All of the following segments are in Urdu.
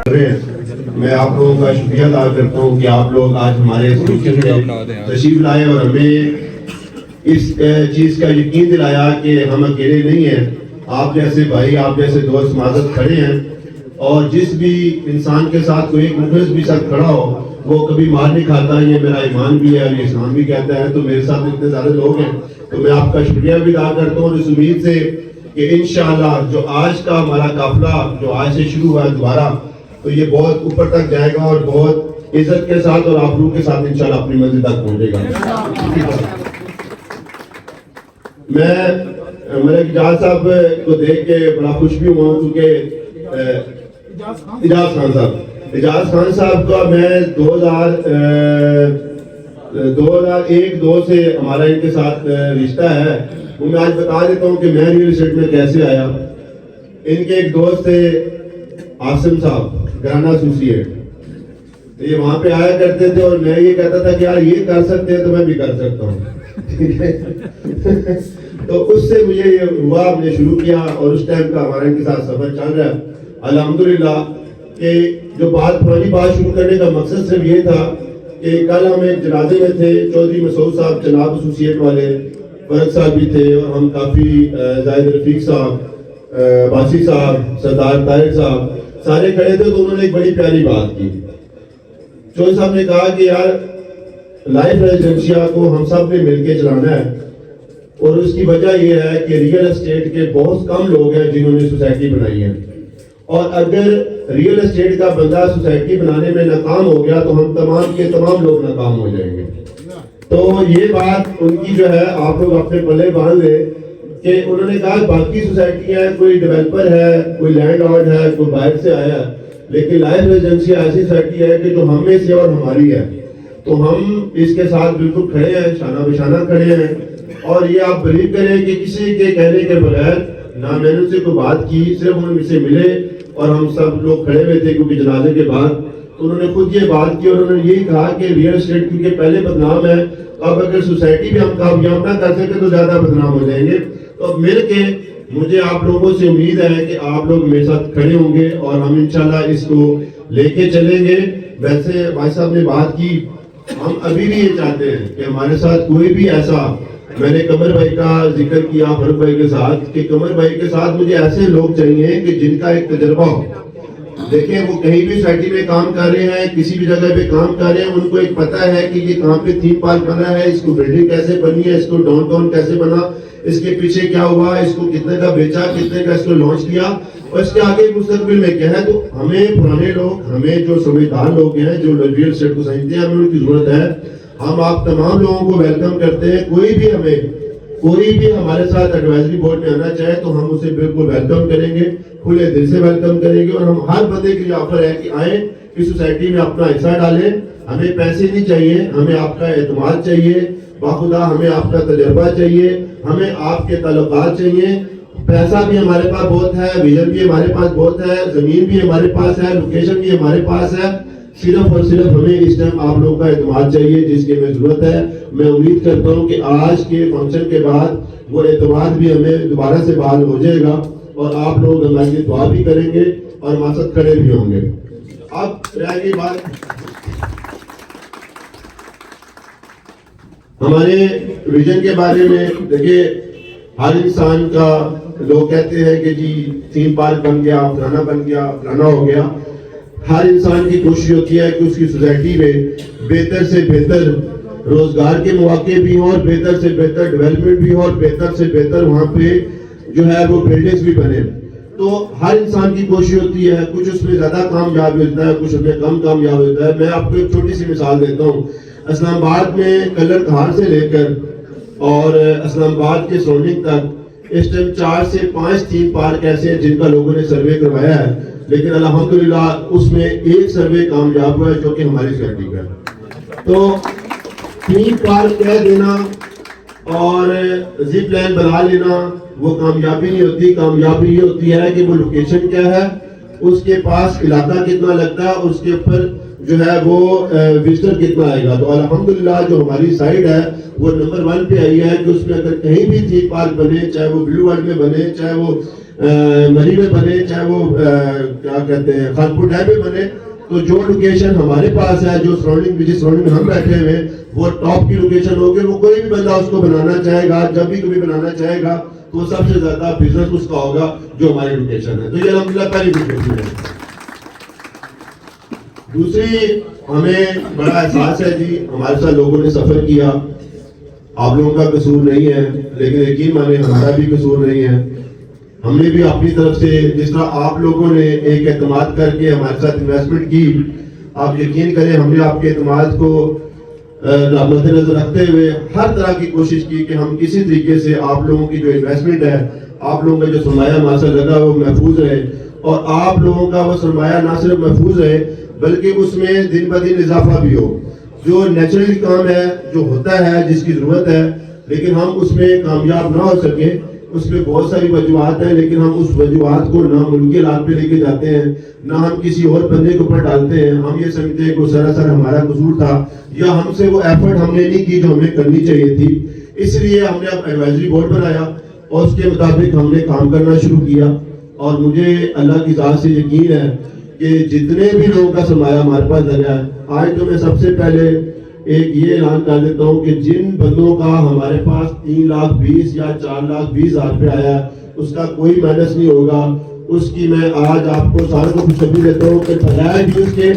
میں آپ لوگوں کا شکریہ ادا کرتا ہوں کہ آپ لوگ آج ہمارے فنکشن میں تشریف لائے اور ہمیں اس چیز کا یقین دلایا کہ ہم اکیلے نہیں ہیں. آپ جیسے بھائی، آپ جیسے دوست معزز کھڑے ہیں، اور جس بھی انسان کے ساتھ کوئی ایک مخلص بھی ساتھ کھڑا ہو وہ کبھی مار نہیں کھاتا. یہ میرا ایمان بھی ہے اور یہ اسلام بھی کہتا ہے. تو میرے ساتھ اتنے سارے لوگ ہیں تو میں آپ کا شکریہ بھی ادا کرتا ہوں اس امید سے کہ انشاءاللہ جو آج کا ہمارا قافلہ جو آج سے شروع ہوا ہے دوبارہ، تو یہ بہت اوپر تک جائے گا اور بہت عزت کے ساتھ اور آبرو کے ساتھ انشاءاللہ اپنی منزل تک پہنچے گا. میں ملک اجاز صاحب کو دیکھ کے بڑا خوش بھی ہوا ہوں کیونکہ اجاز خان صاحب کا میں 2001-2 سے ہمارا ان کے ساتھ رشتہ ہے. وہ میں آج بتا دیتا ہوں کہ میں ریئل اسٹیٹ میں کیسے آیا. ان کے ایک دوست تھے عاصم صاحب، گرانا ایسوسیٹ. یہ وہاں پہ آیا کرتے تھے اور میں یہ کہتا تھا کہ یار یہ کر سکتے ہیں تو میں بھی کر سکتا ہوں. تو اس سے مجھے یہ ہوا، ہم نے شروع کیا اور اس ٹائم کا ہمارا ان کے ساتھ سفر چل رہا ہے الحمدللہ. کہ جو پرانی بات شروع کرنے کا مقصد صرف یہ تھا کہ کل ہم ایک جنازے میں تھے، چودھری مسعود صاحب جناب ایسوسیٹ والے، فرق صاحب بھی تھے، اور ہم کافی زاہد رفیق صاحب، باسی صاحب، سردار طاہر صاحب سارے کھڑے تھے. تو انہوں نے ایک بڑی پیاری بات کی. چودھری صاحب نے کہا کہ یار لائف ریزیڈنشیا کو ہم سب نے مل کے چلانا ہے، اور اس کی وجہ یہ ہے کہ ریئل اسٹیٹ کے بہت کم لوگ ہیں جنہوں نے سوسائٹی بنائی ہے، اور اگر ریئل اسٹیٹ کا بندہ سوسائٹی بنانے میں ناکام ہو گیا تو ہم تمام کے تمام لوگ ناکام ہو جائیں گے. تو یہ بات ان کی جو ہے آپ لوگ اپنے پلے باندھ لیں کہ انہوں نے کہا باقی سوسائٹی ہے، کوئی ڈیولپر ہے، کوئی لینڈ لارڈ ہے، کوئی باہر سے آیا ہے، لیکن لائف ریزیڈنسی ایسی سوسائٹی ہے کہ جو ہم میں سے اور ہماری ہے. تو ہم اس کے ساتھ بالکل کھڑے ہیں، شانہ بشانہ کھڑے ہیں. اور یہ آپ بلیو کریں کہ کسی کے کہنے کے بغیر نہ میں نے ان سے کوئی بات کی، صرف ان سے ملے اور ہم سب لوگ کھڑے ہوئے تھے کیونکہ جنازے کے بعد. تو انہوں نے خود یہ بات کی اور انہوں نے یہی کہا کہ ریئل اسٹیٹ کیونکہ پہلے بدنام ہے، اب اگر سوسائٹی بھی ہم کامیاب نہ کر سکے تو زیادہ بدنام ہو جائیں گے. تو مل کے مجھے آپ لوگوں سے امید ہے کہ آپ لوگ میرے ساتھ کھڑے ہوں گے اور ہم انشاءاللہ اس کو لے کے چلیں گے. ویسے بھائی صاحب نے بات کی، ہم ابھی بھی یہ چاہتے ہیں کہ ہمارے ساتھ کوئی بھی ایسا، میں نے قمر بھائی کا ذکر کیا فرق بھائی کے ساتھ، کہ قمر بھائی کے ساتھ مجھے ایسے لوگ چاہیے کہ جن کا ایک تجربہ ہو. دیکھیں وہ کہیں بھی سوسائٹی میں کام کر رہے ہیں، کسی بھی جگہ پہ کام کر رہے ہیں، ان کو ایک پتہ ہے کہ یہ کہاں پہ تھیم پارک بنا ہے، اس کو بلڈنگ کیسے بنی ہے، اس کو ڈاؤن ٹاؤن کیسے بنا، اس کے پیچھے کیا ہوا، اس کو کتنے کا بیچا، کتنے کا اس کو لانچ کیا، اور اس کے آگے مستقبل میں کیا ہے. تو ہمیں پرانے لوگ، ہمیں جو سمجھدار لوگ ہیں، جو ریئل اسٹیٹ کو سمجھتے ہیں، ہمیں ان کی ضرورت ہے. ہم آپ تمام لوگوں کو ویلکم کرتے ہیں. کوئی بھی ہمارے ساتھ ایڈوائزری بورڈ میں آنا چاہے تو ہم اسے بالکل ویلکم کریں گے، کھلے دل سے ویلکم کریں گے. اور ہم ہر بندے کے لیے آفر ہے کہ آئیں اس سوسائٹی میں اپنا حصہ ڈالیں. ہمیں پیسے نہیں چاہیے، ہمیں آپ کا اعتماد چاہیے، باخدا ہمیں آپ کا تجربہ چاہیے، ہمیں آپ کے تعلقات چاہیے. پیسہ بھی ہمارے پاس بہت ہے، ویژن بھی ہمارے پاس بہت ہے، زمین بھی ہمارے پاس ہے، لوکیشن بھی ہمارے پاس ہے. صرف اور صرف ہمیں اس ٹائم آپ لوگوں کا اعتماد چاہیے جس کی ہمیں ضرورت ہے. میں امید کرتا ہوں کہ آج کے فنکشن کے بعد وہ اعتماد بھی ہمیں دوبارہ سے بحال ہو جائے گا اور آپ لوگ ہمارے لیے دعا بھی کریں گے اور ہمارے ساتھ کھڑے بھی ہوں گے. اب رہ گئی بات ہمارے ویژن کے بارے میں. دیکھیے ہر انسان کا، لوگ کہتے ہیں کہ جی تھیم پارک بن گیا، فلانا بن گیا، فلانا ہو گیا. ہر انسان کی کوشش ہوتی ہے کہ اس کی سوسائٹی میں بہتر سے بہتر روزگار کے مواقع بھی ہوں، اور بہتر سے بہتر ڈیولپمنٹ بھی ہو، اور بہتر سے بہتر وہاں پہ جو ہے وہ بلڈنگز بھی بنے. تو ہر انسان کی کوشش ہوتی ہے، کچھ اس میں زیادہ کامیاب ہوتا ہے، کچھ اس میں کم کامیاب ہوتا ہے. میں آپ کو ایک چھوٹی سی مثال دیتا ہوں. اسلام آباد میں کلر کھار سے لے کر اور اسلام آباد کے سراؤنڈنگ تک اس ٹائم 4 سے 5 تھیم پارک ایسے ہیں جن کا لوگوں نے سروے کروایا ہے، لیکن الحمدللہ اس میں ایک سروے کامیاب ہوا ہے جو کہ ہماری سوسائٹی کا ہے. تو تھیم پارک کہہ دینا اور زپ لائن بنا لینا وہ کامیابی نہیں ہوتی. کامیابی یہ ہوتی ہے کہ وہ لوکیشن کیا ہے، اس کے پاس علاقہ کتنا لگتا ہے، اس کے اوپر جو ہے وہ وزٹر کتنا آئے گا. تو الحمدللہ جو ہماری سائڈ ہے وہ نمبر 1 پہ آئی ہے کہ اس میں اگر کہیں بھی تھیم پارک بنے، چاہے وہ بلو ورلڈ میں بنے، چاہے وہ مری میں بنے, چاہے وہ کیا کہتے ہیں خانپور ڈیم میں بنے, تو جو لوکیشن ہمارے پاس ہے, جو سراؤنڈنگ جس سراؤنڈنگ میں ہم بیٹھے ہوئے وہ ٹاپ کی لوکیشن ہوگی. وہ کوئی بھی بندہ اس کو بنانا چاہے گا, جب بھی کبھی بنانا چاہے گا, تو وہ سب سے زیادہ بزنس اس کا ہوگا جو ہماری لوکیشن ہے. تو یہ الحمدللہ پہلی لوکیشن ہے. دوسری, ہمیں بڑا احساس ہے جی, ہمارے ساتھ لوگوں نے سفر کیا, آپ لوگوں کا قصور نہیں ہے, لیکن یقین مانیں ہمارا بھی قصور نہیں ہے. ہم نے بھی اپنی طرف سے, جس طرح آپ لوگوں نے ایک اعتماد کر کے ہمارے ساتھ انویسٹمنٹ کی, آپ یقین کریں ہم نے آپ کے اعتماد کو مد نظر رکھتے ہوئے ہر طرح کی کوشش کی کہ ہم کسی طریقے سے آپ لوگوں کی جو انویسٹمنٹ ہے, آپ لوگوں کا جو سرمایہ ہمارے ساتھ لگا وہ محفوظ رہے, اور آپ لوگوں کا وہ سرمایہ نہ صرف محفوظ رہے بلکہ اس میں دن بدن اضافہ بھی ہو. جو نیچرلی کام ہے, جو ہوتا ہے, جس کی ضرورت ہے, لیکن ہم اس میں کامیاب نہ ہو سکے, اس میں بہت ساری وجوہات ہیں, لیکن ہم اس وجوہات کو نہ ملکی حالات پہ لے کے جاتے ہیں, نہ ہم کسی اور بندے کے اوپر ڈالتے ہیں. ہم یہ سمجھتے ہیں کہ سراسر ہمارا قصور تھا, یا ہم سے وہ ایفرٹ ہم نے نہیں کی جو ہمیں کرنی چاہیے تھی. اس لیے ہم نے اب ایڈوائزری بورڈ بنایا اور اس کے مطابق ہم نے کام کرنا شروع کیا. اور مجھے اللہ کی ذات سے یقین ہے کہ جتنے بھی لوگوں کا سرمایہ ہمارے پاس لگا ہے, آج تو میں سب سے پہلے ایک یہ اعلان کر دیتا ہوں کہ جن بندوں کا ہمارے پاس 3,20,000 یا 4,20,000 روپے آیا ہے, اس کا کوئی مائنس نہیں ہوگا. اس کی میں آج آپ کو سارے کو خوشخبری دیتا ہوں کہ بغیر فیس کے,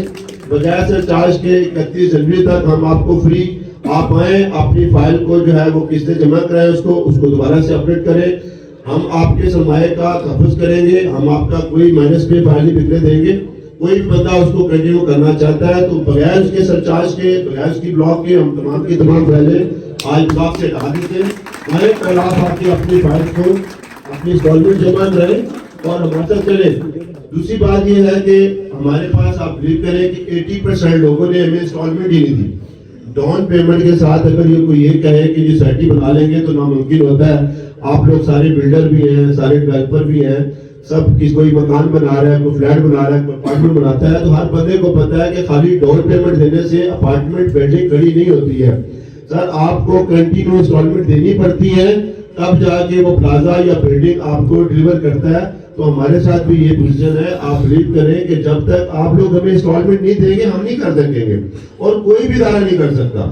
بغیر سے چارج کے 31 جنوری تک ہم آپ کو فری, آپ آئیں اپنی فائل کو جو ہے وہ قسطیں جمع کرائیں, اس کو دوبارہ سے اپڈیٹ کریں. ہم آپ کے سرمایہ کا تحفظ کریں گے, ہم آپ کا کوئی مائنس پہ فائل نہیں بکنے دیں گے. کوئی بھی بندہ اس کو کنٹینیو کرنا چاہتا ہے تو بغیر اس کے سرچارج کے, بغیر اس کی بلاک کے, ہم تمام کی تمام پہلے آج بلاک سے ہٹا دیتے ہیں. اور آپ کی اپنی فائل کو اپنی انسٹالمنٹ جمع کریں اور ہمارے ساتھ چلیں. دوسری بات یہ ہے کہ ہمارے پاس آپ بلیو کریں کہ 80% لوگوں نے ہمیں انسٹالمنٹ ہی نہیں دی. ڈاؤن پیمنٹ کے ساتھ اگر یہ کوئی یہ کہے کہ یہ سیٹی بنا لیں گے تو ناممکن ہوتا ہے. آپ لوگ سارے بلڈر بھی ہیں, سارے ڈیولپر بھی ہیں, سب کوئی مکان بنا رہا ہے, کوئی فلیٹ بنا رہا ہے, کوئی اپارٹمنٹ بناتا ہے, تو ہر بندے کو پتا ہے کہ خالی ڈاؤن پیمنٹ دینے سے اپارٹمنٹ بلڈنگ کھڑی نہیں ہوتی ہے. سر آپ کو کنٹینیو انسٹالمنٹ دینی پڑتی ہے, تب جا کے وہ پلازا یا بلڈنگ آپ کو ڈلیور کرتا ہے. تو ہمارے ساتھ بھی یہ پوزیشن ہے, آپ بلیو کریں کہ جب تک آپ لوگ ہمیں انسٹالمنٹ نہیں دیں گے ہم نہیں کر سکیں گے, اور کوئی بھی ادارہ نہیں کر سکتا.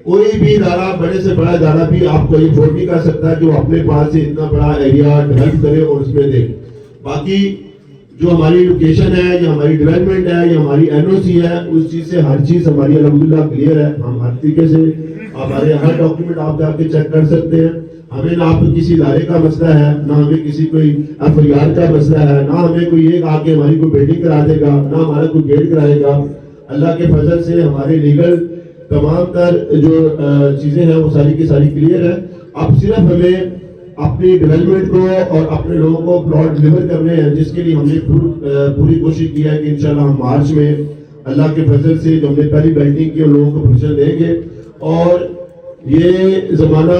کوئی بھی ادارہ, بڑے سے بڑا ادارہ بھی آپ کو یہ افورڈ نہیں کر سکتا کہ وہ اپنے پاس سے اتنا بڑا ایریا ڈیولپ کرے اور اس میں دے. باقی جو ہماری لوکیشن ہے, یا ہماری ڈیولپمنٹ ہے, یا ہماری NOC ہے, اس چیز سے ہر چیز ہماری الحمدللہ کلیئر ہے. ہم ہر طریقے سے ہمارے ہر ڈاکیومنٹ آپ جا کے چیک کر سکتے ہیں. ہمیں نہ آپ کو کسی ادارے کا مسئلہ ہے, نہ ہمیں کسی کوئی FIR کا مسئلہ ہے, نہ ہمیں کوئی یہ آ کے ہماری کوئی بلڈنگ کرا دے گا, نہ ہمارا کوئی گیٹ کرائے گا. اللہ کے فضل سے ہمارے لیگل تمام تر جو چیزیں ہیں وہ ساری کی ساری کلیئر ہے. اب صرف ہمیں اپنی ڈیولپمنٹ کو اور اپنے لوگوں کو پلاٹ ڈلیور کرنے ہیں, جس کے لیے ہم نے پوری کوشش کی ہے کہ انشاءاللہ ہم مارچ میں اللہ کے فضل سے جو ہم نے پہلی بیلٹنگ کی ان لوگوں کو پوزیشن دیں گے. اور یہ زمانہ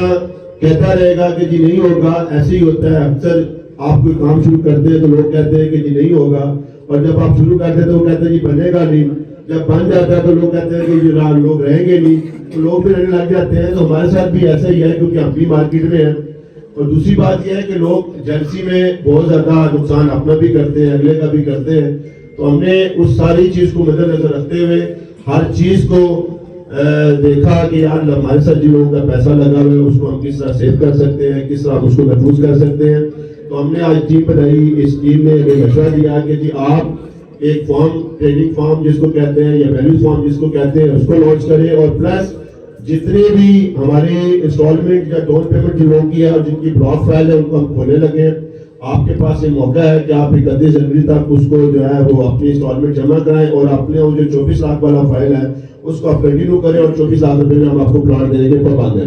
کہتا رہے گا کہ جی نہیں ہوگا, ایسے ہی ہوتا ہے. اکثر آپ کوئی کام شروع کرتے ہیں تو لوگ کہتے ہیں کہ جی نہیں ہوگا, اور جب آپ شروع کرتے ہیں تو وہ کہتے ہیں جی بنے گا نہیں. جب بن جاتا ہے تو لوگ کہتے ہیں کہ جی لوگ رہیں گے نہیں, تو لوگ بھی رہنے لگ جاتے ہیں. تو ہمارے ساتھ بھی ایسا ہی ہے, کیونکہ ہم بھی مارکیٹ میں ہیں. اور دوسری بات یہ ہے کہ لوگ جلسی میں بہت زیادہ نقصان اپنا بھی کرتے ہیں, اگلے کا بھی کرتے ہیں. تو ہم نے اس ساری چیز کو مد نظر رکھتے ہوئے ہر چیز کو دیکھا کہ یار ہمارے ساتھ جن لوگوں کا پیسہ لگا ہوا ہے اس کو ہم کس طرح سیو کر سکتے ہیں, کس طرح ہم اس کو محفوظ کر سکتے ہیں. تو ہم نے آج ٹیم بنائی, اس ٹیم نے ایک مشورہ دیا کہ جی آپ ایک فارم, ٹریڈنگ فارم جس کو کہتے ہیں, یا ویلیو فارم جس کو کہتے ہیں, اس کو لانچ کریں. اور پلس جتنے بھی ہمارے انسٹالمنٹ یا ڈاؤن پیمنٹ جن لوگوں کی ہے اور جن کی بلاک فائل ہے ان کو ہم کھولنے لگے. آپ کے پاس یہ موقع ہے کہ آپ 31 جنوری تک اس کو جو ہے وہ اپنی انسٹالمنٹ جمع کرائیں, اور اپنے وہ جو 24 لاکھ والا فائل ہے اس کو آپ کنٹینیو کریں, اور 24 لاکھ روپے میں ہم آپ کو پلاٹ دینے کے پابند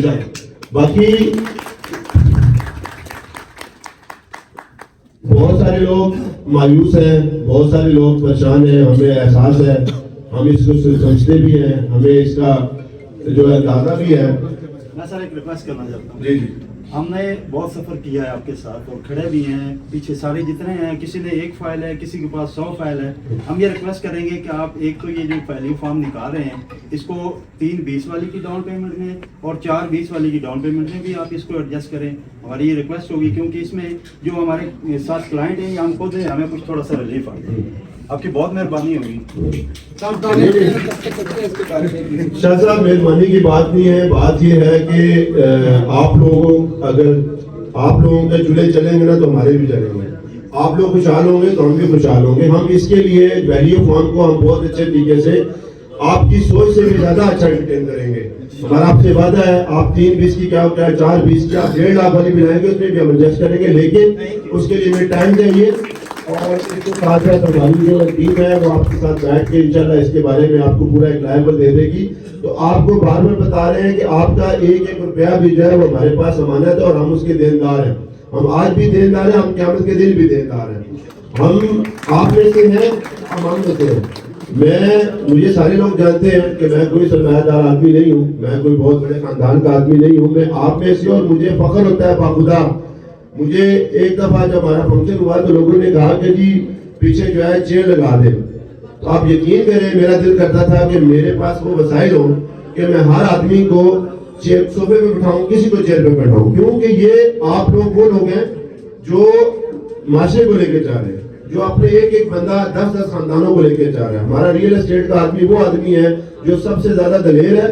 ہیں. باقی بہت سارے لوگ مایوس ہیں, بہت سارے لوگ پریشان ہیں, ہمیں احساس ہے, ہم اس کو سمجھتے بھی ہیں, ہمیں اس کا جو ہے اندازہ بھی ہے. میں سر ایک ریکویسٹ کرنا چاہتا ہوں. جی جی ہم نے بہت سفر کیا ہے آپ کے ساتھ اور کھڑے بھی ہیں پیچھے سارے جتنے ہیں، کسی نے ایک فائل ہے، کسی کے پاس 100 فائل ہے. ہم یہ ریکویسٹ کریں گے کہ آپ ایک تو یہ جو فائلنگ فارم نکال رہے ہیں اس کو 320 والی کی ڈاؤن پیمنٹ میں اور 420 والی کی ڈاؤن پیمنٹ میں بھی آپ اس کو ایڈجسٹ کریں. ہماری یہ ریکویسٹ ہوگی کیونکہ اس میں جو ہمارے ساتھ کلائنٹ ہیں یا ہم خود ہیں، ہمیں کچھ تھوڑا سا ریلیف آ جائے. آپ کی بہت مہربانی ہوگی. شاہ صاحب مہربانی کی بات نہیں ہے، بات یہ ہے کہ آپ لوگوں اگر آپ لوگوں کے چولہے چلیں گے نا تو ہمارے بھی چلیں گے. آپ لوگ خوشحال ہوں گے تو ہم بھی خوشحال ہوں گے. ہم اس کے لیے ویلیو فارم کو ہم بہت اچھے طریقے سے آپ کی سوچ سے بھی زیادہ اچھا ڈیٹین کریں گے. ہمارا آپ سے وعدہ ہے آپ 320 کی کیا 420 کی آپ 1.5 لاکھ والی بنائیں گے، اس میں بھی ہم ایڈجسٹ کریں گے، لیکن اس کے لیے ہمیں ٹائم چاہیے. اور اس کے ساتھ ساتھ ہماری جو ٹیم ہے وہ آپ کے ساتھ بیٹھ کے انشاءاللہ اس کے بارے میں آپ کو پورا ایک لائبل دے دے گی. تو آپ کو بار بار بتا رہے ہیں کہ آپ کا ایک ایک روپیہ بھی جو ہے وہ ہمارے پاس امانت ہے اور ہم اس کے دیندار ہیں. ہم آج بھی دیندار ہیں، ہم قیامت کے دن بھی دیندار ہیں. ہم آپ میں سے ہیں، ہم میں سے ہیں. مجھے سارے لوگ جانتے ہیں کہ میں کوئی سرمایہ دار آدمی نہیں ہوں، میں کوئی بہت بڑے خاندان کا آدمی نہیں ہوں. میں آپ میں سے، اور مجھے فخر ہوتا ہے باخدا. مجھے ایک دفعہ جب ہمارا فنکشن ہوا تو لوگوں نے کہا کہ جی پیچھے جو ہے چیئر لگا دیں. تو آپ یقین کریں میرا دل کرتا تھا کہ میرے پاس وہ وسائل ہوں کہ میں ہر آدمی کو صوفے پہ بٹھاؤں، کسی کو چیئر پہ بٹھاؤں. کیونکہ یہ آپ لوگ وہ لوگ ہیں جو معاشرے کو لے کے چاہ رہے ہیں، جو اپنے ایک ایک بندہ 10 خاندانوں کو لے کے چاہ رہا ہے. ہمارا ریئل اسٹیٹ کا آدمی وہ آدمی ہے جو سب سے زیادہ دلیر ہے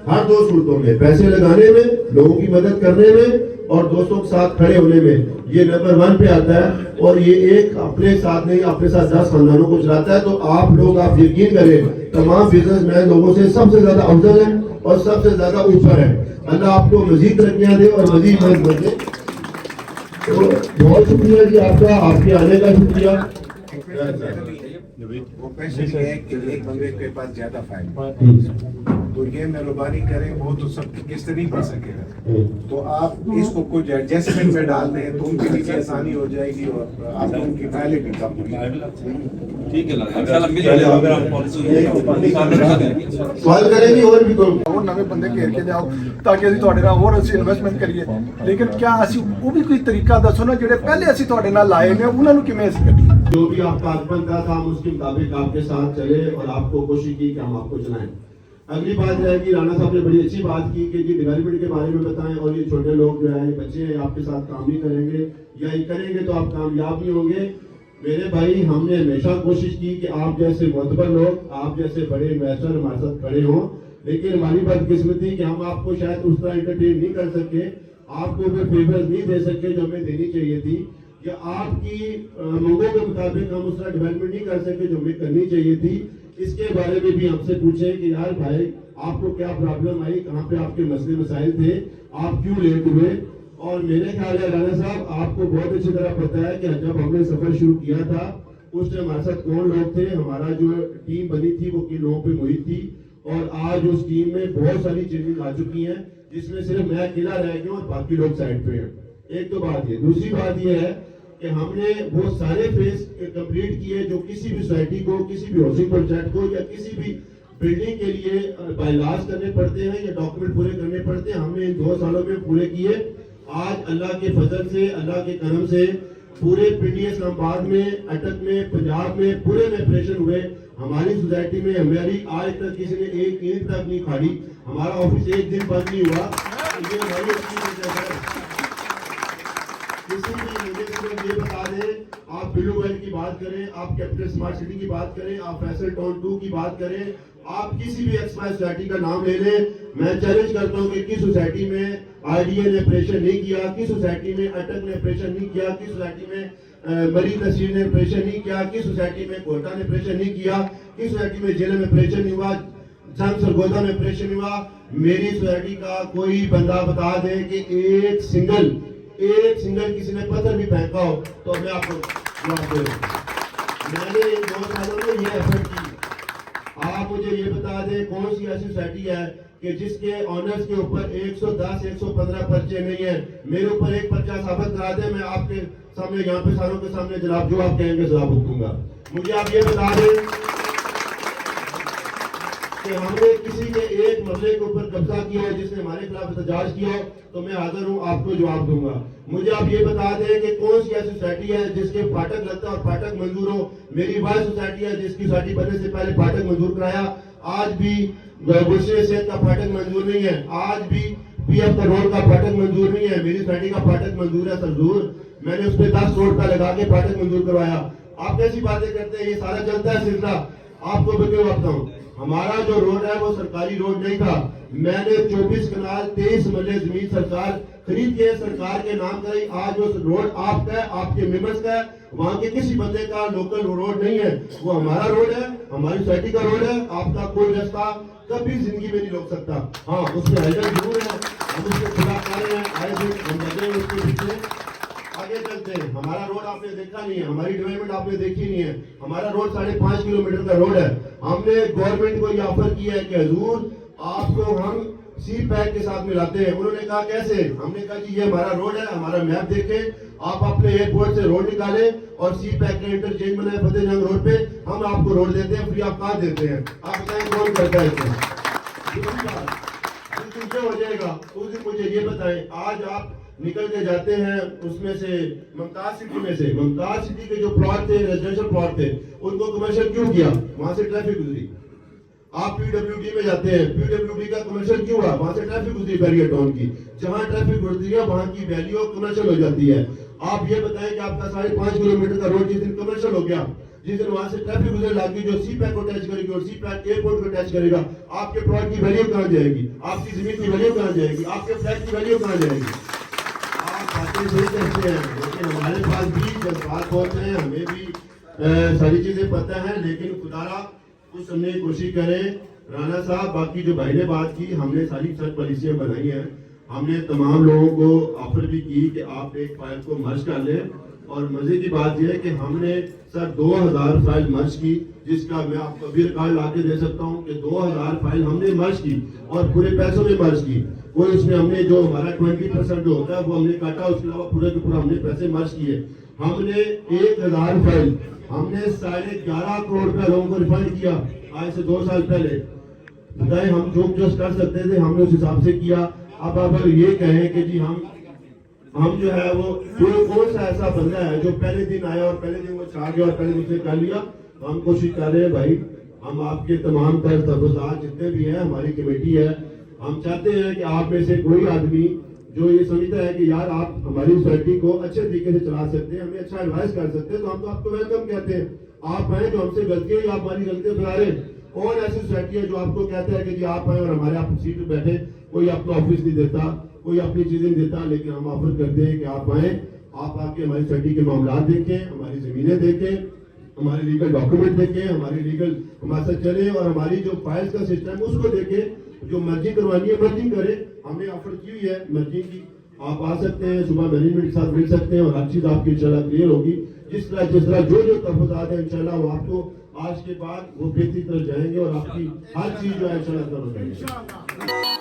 ہر 2 صورتوں میں، پیسے لگانے میں، لوگوں کی مدد کرنے میں اور دوستوں کے ساتھ کھڑے ہونے میں. یہ نمبر 1 پہ آتا ہے اور یہ ایک اپنے ساتھ نہیں، اپنے ساتھ 10 خاندانوں کو چلاتا ہے. تو آپ لوگ آپ یقین کریں تمام بزنس مین لوگوں سے سب سے زیادہ افضل ہے اور سب سے زیادہ اوپر ہے. اللہ آپ کو مزید ترقیاں دے اور مزید مدد دے. تو بہت شکریہ جی آپ کا، آپ کے آنے کا شکریہ. وہ پیسے ہے کہ ایک بندے کے پاس زیادہ فائل، تو یہ مہربانی کریں، وہ تو سب قسط نہیں بڑھ سکے گا. تو آپ اس کو کچھ ایڈجسٹمنٹ میں ڈال دیں تو ان کے لیے آسانی ہو جائے گی اور آپ ان کی فائلیں بھی کم ہوگی. سوال کریں گے اور بھی کوئی اور نویں بندے گھیر کے جاؤ تاکہ اسی تواڈے نال اور اسی انویسٹمنٹ کریے. لیکن کیا اسی وہ بھی کوئی طریقہ دسو نا جڑے پہلے اسی تواڈے نال لائے نے انہاں نوں کیویں اسی کڈی. جو بھی آپ کا حکم تھا ہم اس کے مطابق آپ کے ساتھ چلے اور آپ کو کوشش کی کہ ہم آپ کو چلائیں. اگلی بات رہے گی، رانا صاحب نے بڑی اچھی بات کی کہ جی ڈیولپمنٹ کے بارے میں بتائیں، اور یہ چھوٹے لوگ جو ہے بچے ہیں آپ کے ساتھ کام نہیں کریں گے یا یہ کریں گے تو آپ کامیاب نہیں ہوں گے. میرے بھائی ہم نے ہمیشہ کوشش کی کہ آپ جیسے معتبر لوگ، آپ جیسے بڑے انویسٹر ہمارے ساتھ کھڑے ہوں، لیکن ہماری بدقسمتی کہ ہم آپ کو شاید اس طرح انٹرٹین نہیں کر سکے، آپ کو وہ فیورز نہیں دے سکے جو ہمیں دینی چاہیے تھی، یا آپ کی منگوں کے مطابق ہم اس طرح ڈیولپمنٹ نہیں کر سکے جو ہمیں کرنی چاہیے تھی. اس کے بارے میں بھی ہم سے پوچھیں کہ یار بھائی آپ کو کیا پرابلم آئی، کہاں پہ آپ کے مسئلے مسائل تھے، آپ کیوں لیٹ ہوئے. اور میرے خیال ہے رانا صاحب آپ کو بہت اچھی طرح پتہ ہے کہ جب ہم نے سفر شروع کیا تھا اس ٹائم ہمارے ساتھ کون لوگ تھے، ہمارا جو ٹیم بنی تھی وہ کن لوگوں پہ محیط تھی، اور آج اس ٹیم میں بہت ساری چینجز آ چکی ہیں جس میں صرف میں اکیلا رہ گیا ہوں اور باقی لوگ سائڈ پہ ہیں. ایک تو بات یہ. دوسری بات یہ ہے کہ ہم نے وہ سارے فیز کمپلیٹ کیے جو کسی بھی سوسائٹی کو، کسی بھی ہاؤسنگ پروجیکٹ کو یا کسی بھی بلڈنگ کے لیے بائیلاز کرنے پڑتے ہیں یا ڈاکومنٹ پورے کرنے پڑتے ہیں. ہم نے ان 2 سالوں میں پورے کیے. آج اللہ کے فضل سے، اللہ کے کرم سے پورے پنڈی اسلام آباد میں، اٹک میں، پنجاب میں پورے میں آپریشن ہوئے. ہماری سوسائٹی میں ہماری آج تک کسی نے ایک اینٹ تک نہیں کھاڑی، ہمارا آفس ایک دن بند نہیں ہوا. یہ ہماری اچھی وجہ ہے. کسی بھی مجھے صرف یہ بتا دیں، آپ بلو ویل کی بات کریں، آپ کیپٹل اسمارٹ سٹی کی بات کریں، آپ فیصل ٹاؤن 2 کی بات کریں، آپ کسی بھی ایکس وائی سوسائٹی کا نام لے لیں. میں چیلنج کرتا ہوں کہ کس سوسائٹی میں آئی ڈی اے نے آپریشن نہیں کیا، کس سوسائٹی میں اٹک نے آپریشن نہیں کیا، کس سوسائٹی میں مری تحصیل نے آپریشن نہیں کیا، کس سوسائٹی میں کوئٹہ نے آپریشن نہیں کیا، کس سوسائٹی میں ضلع میں آپریشن نہیں ہوا، جنگ سرگودا میں آپریشن نہیں ہوا. میری سوسائٹی کا کوئی بندہ بتا دے کہ ایک سنگل کسی نے پتھر بھی پھینکا ہو تو میں آپ کو جواب دے دوں. میں نے ان 2 سالوں میں یہ ایفرٹ کی. آپ مجھے یہ بتا دیں کون سی ایسی سوسائٹی ہے کہ جس کے آنرز کے اوپر 110 115 پرچے نہیں ہیں. میرے اوپر ایک پرچہ ثابت کرا دیں، میں آپ کے سامنے یہاں پہ ساروں کے سامنے جناب جو آپ کہیں گے ثابت دوں گا. مجھے آپ یہ بتا دیں کہ ہم نے کسی کے ایک مسئلے کے اوپر قبضہ کیا ہے جس نے ہمارے خلاف احتجاج کیا ہو تو میں حاضر ہوں آپ کو جواب دوں گا. مجھے آپ یہ بتا دیں کہ کون سی ایسی سوسائٹی ہے جس کے پھاٹک لگتا ہے اور پھاٹک منظور ہو. میری وائس سوسائٹی ہے جس کی سوسائٹی بننے سے پہلے پھاٹک منظور کرایا. آج بھی گلشن صحت کا پھاٹک منظور نہیں ہے. آج بھی پی ایف کا روڈ کا پھاٹک منظور نہیں ہے. میری سوسائٹی کا پھاٹک منظور ہے سرزور. میں نے اس پہ 10 کروڑ کا لگا کے پھاٹک منظور کروایا. آپ کیسی باتیں کرتے ہیں؟ یہ سارا چلتا ہے سلسلہ. آپ کو بتاؤں بتاؤں ہمارا جو روڈ ہے وہ سرکاری روڈ نہیں تھا. میں نے 24 کنال 23 مرلے زمین سرکار خرید کے سرکار کے نام کرائی. آج وہ روڈ آپ کا ہے, آپ کے ممبرس کا ہے, وہاں کے کسی بندے کا لوکل روڈ نہیں ہے. وہ ہمارا روڈ ہے, ہماری سوسائٹی کا روڈ ہے. آپ کا کوئی رستہ کبھی زندگی میں نہیں روک سکتا. ہاں اس میں ہیڈر ضرور ہے, ہم اس کے خلاف کر رہے ہیں, آئے دن ہم لگے ہیں اس کے پیچھے. آگے چلتے ہیں. ہمارا روڈ آپ نے دیکھا نہیں ہے, ہماری ڈیولپمنٹ آپ نے دیکھی نہیں ہے. ہمارا روڈ 5.5 کلومیٹر کا روڈ ہے. ہم نے گورنمنٹ کو یہ آفر کیا ہے کہ حضور آپ کو ہم سی پیک کے ساتھ ملاتے ہیں. انہوں نے کہا کیسے؟ ہم نے کہا جی یہ ہمارا روڈ ہے, ہمارا میپ دیکھیں, آپ اپنے ایئرپورٹ سے روڈ نکالیں اور سی پیک کا انٹرچینج بنائیں فتح جنگ روڈ پہ. ہم آپ کو روڈ دیتے ہیں, فری آف کاسٹ دیتے ہیں. آپ بتائیں کون کرتا ہے اسے؟ ہو جائے گا اس دن مجھے یہ بتائیں. آج آپ نکل کے جاتے ہیں اس میں سے ممتاز سٹی میں سے, ممتاز سٹی کے جو پلاٹ تھے ریزیڈنشل پلاٹ تھے ان کو کمرشل کیوں کیا؟ وہاں سے ٹریفک گزری. آپ پی ڈبلیو ڈی میں جاتے ہیں, پی ڈبلیو ڈی کا کمرشل کیوں ہوا؟ وہاں سے ٹریفک گزری بیریئر ٹاؤن کی. جہاں ٹریفک گزرتی ہے وہاں کی ویلیو کمرشل ہو جاتی ہے. آپ یہ بتائیں کہ آپ کا 5.5 کلومیٹر کا روڈ جس دن کمرشل ہو گیا, جس دن وہاں سے ٹریفک گزرنے لگی جو سی پیک کو ٹچ کرے گی اور سی پیک ایئرپورٹ کو ٹچ کرے گا, آپ کے پلاٹ کی ویلیو کہاں جائے گی؟ آپ کی زمین کی ویلیو کہاں جائے گی؟ آپ کے فلیٹ کی ویلیو کہاں جائے گی؟ آپ باتیں صحیح کرتے ہیں لیکن ہمارے پاس بھی جذبات ہوتے ہیں, ہمیں بھی ساری چیزیں پتہ ہیں. لیکن خدارا کچھ سمجھنے کی کوشش کریں. رانا صاحب باقی جو بھائی نے بات کی, ہم نے ساری سچ پالیسیاں بنائی ہیں. ہم نے تمام لوگوں کو آفر بھی کی کہ آپ ایک فائل کو مرج کر لیں. اور مزے کی بات یہ ہے کہ ہم نے سر 2000 فائل مرج کی, جس کا میں آپ کو بھی ریکارڈ لا کے دے سکتا ہوں کہ 2000 فائل ہم نے مرج کی اور پورے پیسوں میں مرج کی. کوئی اس میں ہم نے جو ہمارا 20% جو ہوتا ہے وہ ہم نے کاٹا, اس کے علاوہ پورے کے پورا ہم نے پیسے مرج کیے. ہم نے 1000 فائل ہم نے 11.5 کروڑ روپے لوگوں کو ریفنڈ کیا آج سے 2 سال پہلے. بتائیں ہم جو کر سکتے تھے ہم نے اس حساب سے کیا. اب اگر یہ کہیں کہ جی ہم جو ہے وہ کون سا ایسا بندہ ہے جو پہلے دن آیا اور پہلے دن وہ چھا گیا اور پہلے دن سے کر لیا, ہم کوشش کر رہے ہیں بھائی. ہم آپ کے تمام تر تفصیلات جتنے بھی ہیں, ہماری کمیٹی ہے, ہم چاہتے ہیں کہ آپ میں سے کوئی آدمی جو یہ سمجھتا ہے کہ یار آپ ہماری سوسائٹی کو اچھے طریقے سے چلا سکتے ہیں, ہمیں اچھا ایڈوائز کر سکتے ہیں, تو ہم تو آپ کو ویلکم کہتے ہیں. آپ آئیں جو ہم سے غلطی ہے, آپ ہماری غلطیاں سنا رہے ہیں. کون ایسی سوسائٹی ہے جو آپ کو کہتا ہے کہ جی آپ آئیں اور ہمارے آپ سیٹ پہ بیٹھے, کوئی اپنا آفس نہیں دیتا, کوئی اپنی چیزیں نہیں دیتا, لیکن ہم آفر کرتے ہیں کہ آپ آئیں, آپ آ کے ہماری سوسائٹی کے معاملات دیکھیں, ہماری زمینیں دیکھیں, ہمارے لیگل ڈاکومنٹ دیکھیں, ہماری لیگل ہمارے ساتھ چلیں اور ہماری جو فائلز کا سسٹم ہے اس کو دیکھیں. جو مرجی کروانی ہے مرجی کریں. ہم نے آفر کی ہوئی ہے مرجی کی. آپ آ سکتے ہیں, صبح مینجمنٹ کے ساتھ مل سکتے ہیں اور ہر چیز آپ کی انشاءاللہ کلیئر ہوگی. جس طرح جو تحفظات ہیں انشاءاللہ وہ آپ کو آج کے بعد وہ بہتری طرف جائیں گے اور آپ کی ہر چیز جو ہے انشاءاللہ کرو گے.